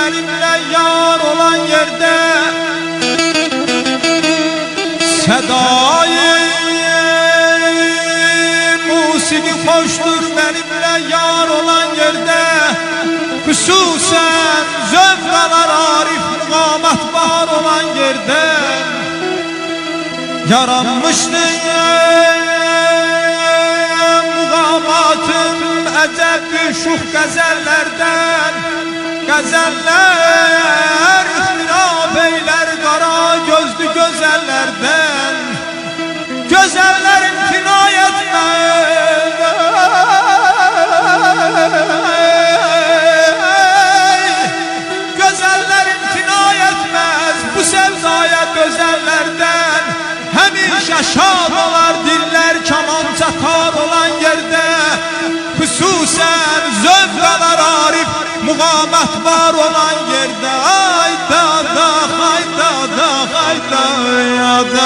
benimle yar olan yerde, sedayı musiki hoştur benimle yar olan yerde. Hususen zövkalar arif mukamat var olan yerde yaranmıştı mukamatım ecebdir şuh gazellerden. Gazeller ihtilaf eyler kara gözlü gözellerden. Gözeller imtina etmez, gözeller imtina etmez bu sevdaya gözellerden. Hemişe şad olar diller kaman çatar olan yerde. Hususen zövkalar arif mukamat var olan yerde. Hayda da hayda da hayda ya da.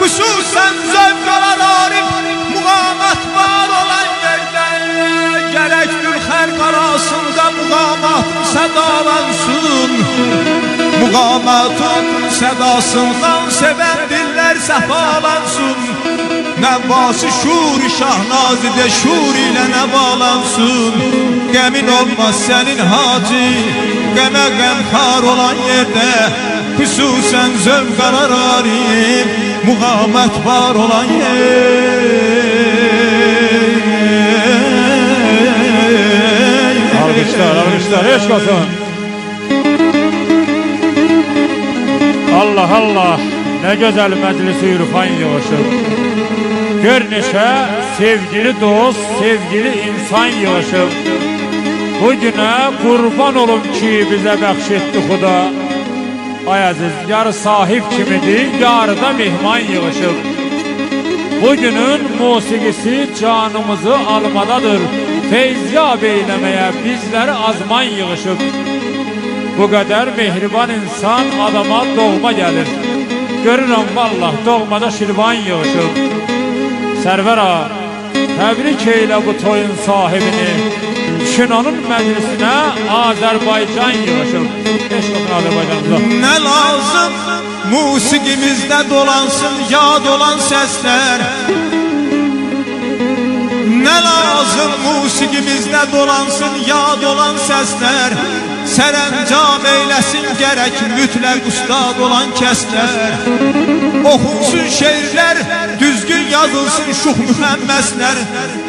Hususen zevkalar arif mukamat var olan yerde. Gerektir her karasında mukamatın sedalansın. Mukamatın sedasından seven diller sefalansın. Nevvası şuri şahnazide şur ile nevalansın. Gemin olmaz senin hacı geme gemkar olan yerde. Hususen zevkalar arif mukamet var olan yer. Alkışlar eşk olsun. Allah Allah, ne güzel meclis-i irfan yığışır. Gör neşe sevgili dost, sevgili insan yığışır. Bugüne kurban olum ki bize bəxş Xuda. Ay aziz, yarı sahip kimidir, yarı da mehman yığışıb. Bugünün musikisi canımızı almadadır. Feyziyab eylemeye bizleri azman yığışıb. Bu kadar mehriban insan adama doğma gelir. Görürüm vallah doğmada şirvan yığışıb. Server ağa, tebrik eyle bu toyun sahibini. Şinanın meclisine Azerbaycan yığışıb. Eşkatın Azerbaycan'da. Ne lazım musikimizde dolansın yad olan sesler. Ne lazım musikimizde dolansın yad olan sesler. Serencam eylesin gerek mütlak ustad olan kesler. Okunsun şiirler, düzgün yazılsın şuh mühemmesler.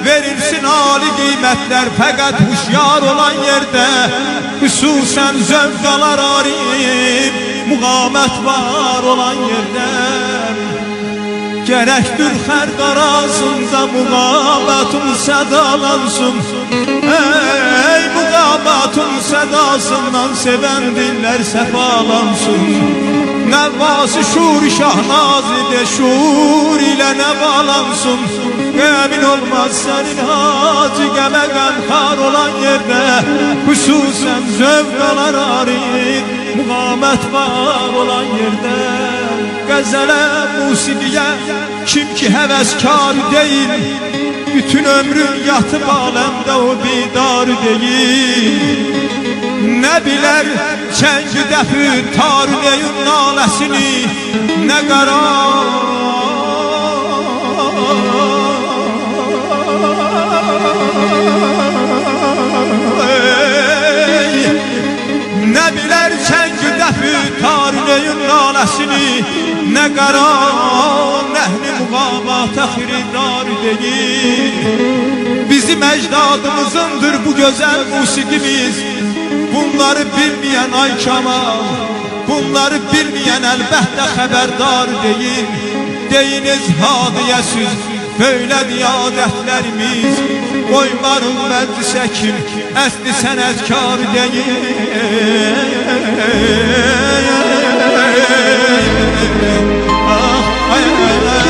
Verilsin âli kıymetler fakat huşyar olan yerde. Hususen zevkalar arif mukamet var olan yerde. Gerektir her qarasında muqamatın sedalansın. Ey muqamatın sedasından seven diller sefalansın. Nevvası şur şahnazide şur ile nevalansın. Emin olmaz senin hacı geme gemkar olan yerde. Hususen zevkalar arif muqamet var olan yerde. Gazele musikiye kim ki heveskar değil, bütün ömrün yatıp alemde o bidar değil. Ne biler dəfi tarleyun naləsini nə nə bilərsən ki dəfi tarleyun naləsini nə qara nəhli muğamata xiridar deyir. Bizim əcdadımızındır bu gözəl musiqimiz. Bunları bilməyən ay Kamal, bunları bilməyən əlbəttə xəbərdar deyil. Deyiniz hadiyəsiz böylədir adətlərimiz. Qoymarıq məclisə kim əsli sənətkar deyil. Ah, ay, ay, ay.